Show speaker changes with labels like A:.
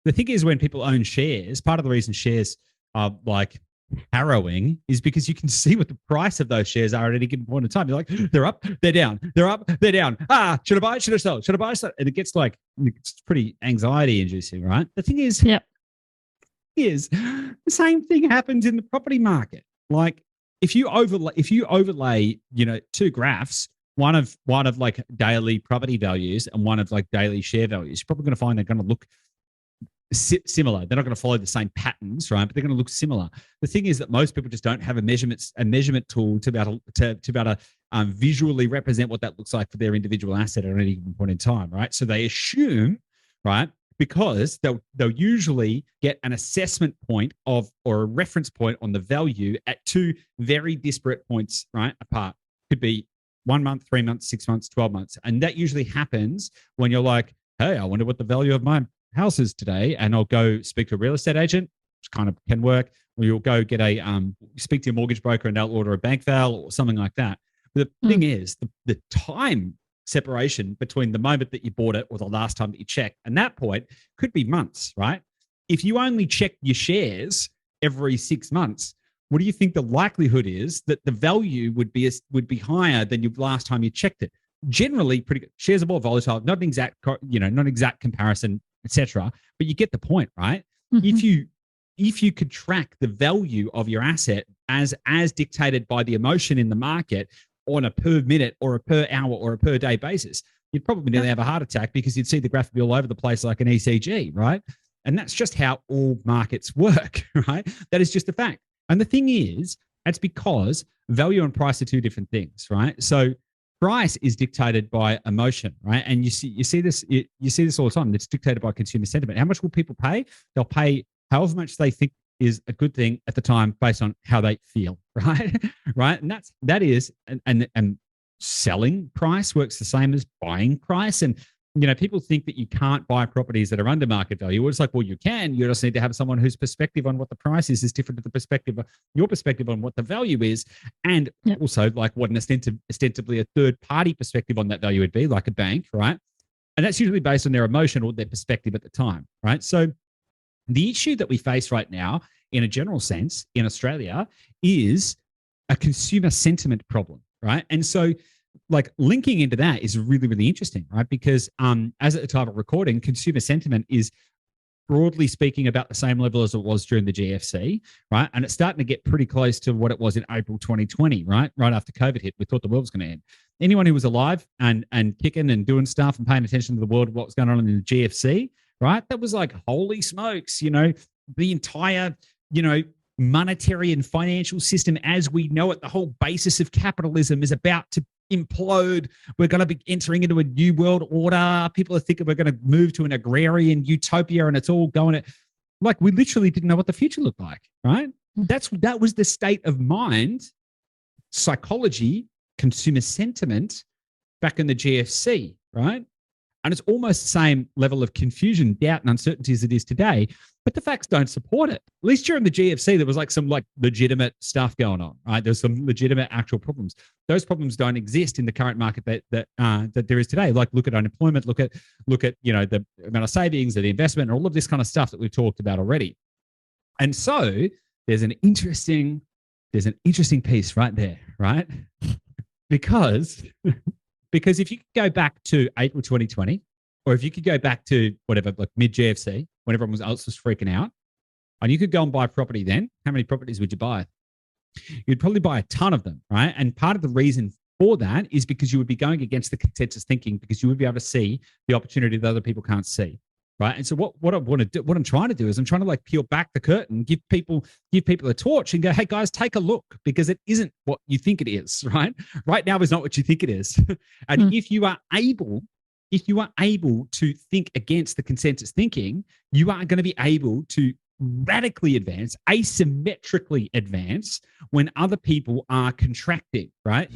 A: the thing is, when people own shares, part of the reason shares are like harrowing is because you can see what the price of those shares are at any given point in time. You're like, they're up, they're down, they're up, they're down. Should I buy it? Should I sell? Should I buy it? And it gets like, it's pretty anxiety inducing, right? The thing is, the same thing happens in the property market. Like if you overlay, two graphs, one of like daily property values and one of like daily share values, you're probably going to find they're going to look similar. They're not going to follow the same patterns, right? But they're going to look similar. The thing is that most people just don't have a measurement tool to be able to visually represent what that looks like for their individual asset at any given point in time, right? So they assume, right, because they'll usually get an assessment point or a reference point on the value at two very disparate points, right, apart. Could be 1 month, 3 months, 6 months, 12 months. And that usually happens when you're like, hey, I wonder what the value of my house is today. And I'll go speak to a real estate agent, which kind of can work. Or you'll go get speak to your mortgage broker and they'll order a bank val or something like that. But the thing is, the time separation between the moment that you bought it or the last time that you checked, and that point could be months, right? If you only check your shares every 6 months, what do you think the likelihood is that the value would be higher than your last time you checked it? Generally, pretty good. Shares are more volatile, not an exact, not exact comparison, etc. But you get the point, right? Mm-hmm. If you could track the value of your asset as dictated by the emotion in the market on a per minute or a per hour or a per day basis, you'd probably nearly have a heart attack because you'd see the graph be all over the place like an ECG, right? And that's just how all markets work, right? That is just a fact. And the thing is, that's because value and price are two different things, right? So price is dictated by emotion, right? And you see this all the time. It's dictated by consumer sentiment. How much will people pay? They'll pay however much they think is a good thing at the time based on how they feel, right? Right. And that is selling price works the same as buying price. And people think that you can't buy properties that are under market value. Well, it's like, well, you can. You just need to have someone whose perspective on what the price is different to your perspective on what the value is, and also like what an ostensibly a third party perspective on that value would be, like a bank, right? And that's usually based on their emotion or their perspective at the time, right? So the issue that we face right now, in a general sense, in Australia, is a consumer sentiment problem, right? And so, like, linking into that is really, really interesting, right? Because as at the time of recording, consumer sentiment is, broadly speaking, about the same level as it was during the GFC, right? And it's starting to get pretty close to what it was in April 2020, right? Right after COVID hit, we thought the world was going to end. Anyone who was alive and kicking and doing stuff and paying attention to the world, what was going on in the GFC, right? That was like, holy smokes, the entire, monetary and financial system as we know it, the whole basis of capitalism is about to implode. We're going to be entering into a new world order. People are thinking we're going to move to an agrarian utopia, and it's all going to, like, we literally didn't know what the future looked like, right? That was the state of mind, psychology, consumer sentiment back in the GFC, right? And it's almost the same level of confusion, doubt, and uncertainty as it is today. But the facts don't support it. At least during the GFC, there was like some like legitimate stuff going on, right? There's some legitimate actual problems. Those problems don't exist in the current market that there is today. Like, look at unemployment, look at the amount of savings, the investment, and all of this kind of stuff that we've talked about already. And so there's an interesting piece right there, right? Because if you could go back to April 2020, or if you could go back to whatever, like mid-GFC, when everyone else was freaking out, and you could go and buy property then, how many properties would you buy? You'd probably buy a ton of them, right? And part of the reason for that is because you would be going against the consensus thinking, because you would be able to see the opportunity that other people can't see, right? And so what I want to do, what I'm trying to do is I'm trying to like peel back the curtain, give people a torch and go, hey guys, take a look, because it isn't what you think it is, right? Right now is not what you think it is. And if you are able to think against the consensus thinking, you are going to be able to radically advance, asymmetrically advance when other people are contracting, right?